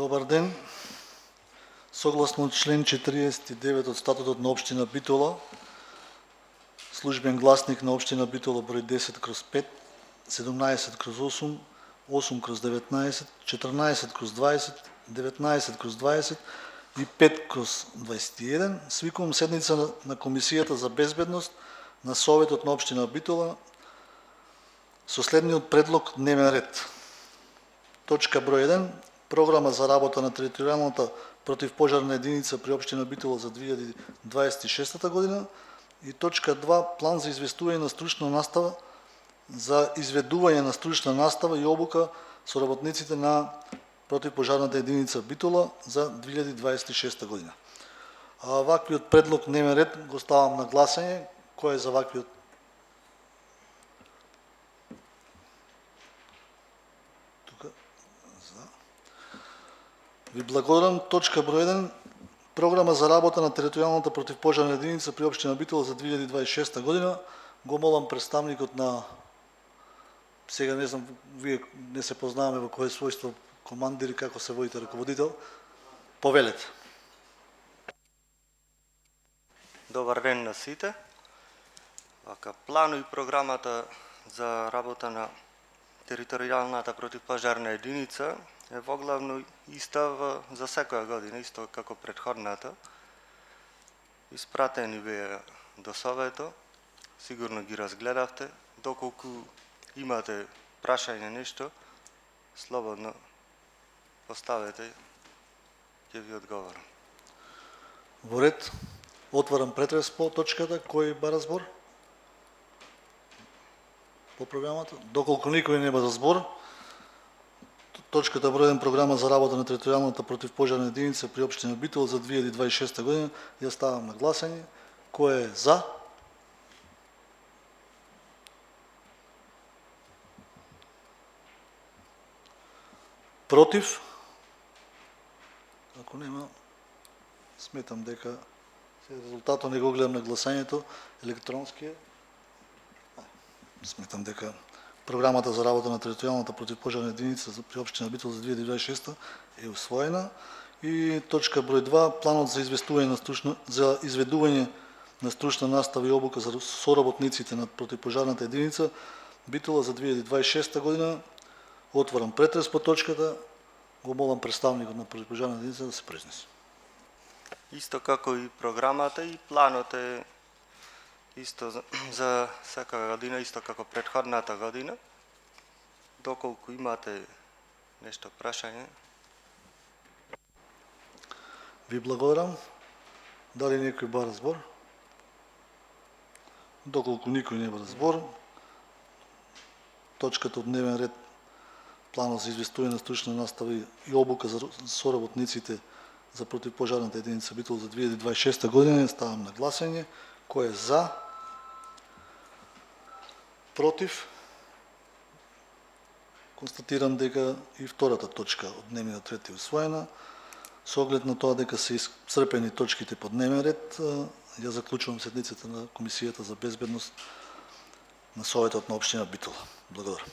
Добар ден. Согласно член 49 од статутот на општина Битола, службен гласник на општина Битола број 10/5, 17/8, 8/19, 14/20, 19/20 и 5/21, свикувам седница на Комисијата за безбедност на Советот на општина Битола со следниот предлог дневен ред. Точка број 1. Програма за работа на територијалната противпожарна единица при општина Битола за 2026 година и точка 2. План за известување на стручна настава за изведување на стручна настава и обука со работниците на противпожарната единица Битола за 2026 година. Ваквиот предлог дневен ред го ставам на гласање. Кој е за ваквиот? Ви благодарам. Точка број 1. Програма за работа на територијалната противпожарна единица при општина Битола за 2026 година. Го молам представникот на... Сега не знам, вие не се познаваме во кое својство, командир и како се водите раководител. Повелете. Добар ден на сите. Плано и програмата за работа на територијалната противпожарна единица е воглавно иста за секоја година, исто како претходната. Испратени беа до Советот, сигурно ги разгледавте. Доколку имате прашање нешто, слободно поставете, ќе ви одговорам. Во ред, отварам претрес по точката. Кој бара збор? По програмата? Доколку никој не бара збор, точката број 1. Програма за работа на територијалната противпожарна единица при општина Битола за 2026 година ја ставам на гласање. Кој е за? Против? Ако нема, сметам дека резултатот не го гледам на гласањето електронски. Сметам дека програмата за работа на територијалната противпожарна единица при општина Битола за 2026 е усвоена. И точка број 2. Планот за изведување на стручна настава и обука за соработниците на противпожарната единица Битола за 2026 година. Отварам претрес по точката. Го молам представникот на противпожарната единица да се произнесе. Исто како и програмата и планот е исто за секоја година, исто како претходната година. Доколку имате нешто прашање. Ви благодарам. Дали некој бара збор? Доколку никој не бара збор, точката од дневен ред планот за известување на стручна настава и обука за соработниците за противпожарната единица Битола за 2026 година ставам на гласање. Кој е за? Против? Констатирам дека и втората точка од дневниот ред е усвоена. Со оглед на тоа дека се исцрпени точките по дневен ред, ја заклучувам седницата на Комисијата за безбедност на Советот на општина Битола. Благодарам.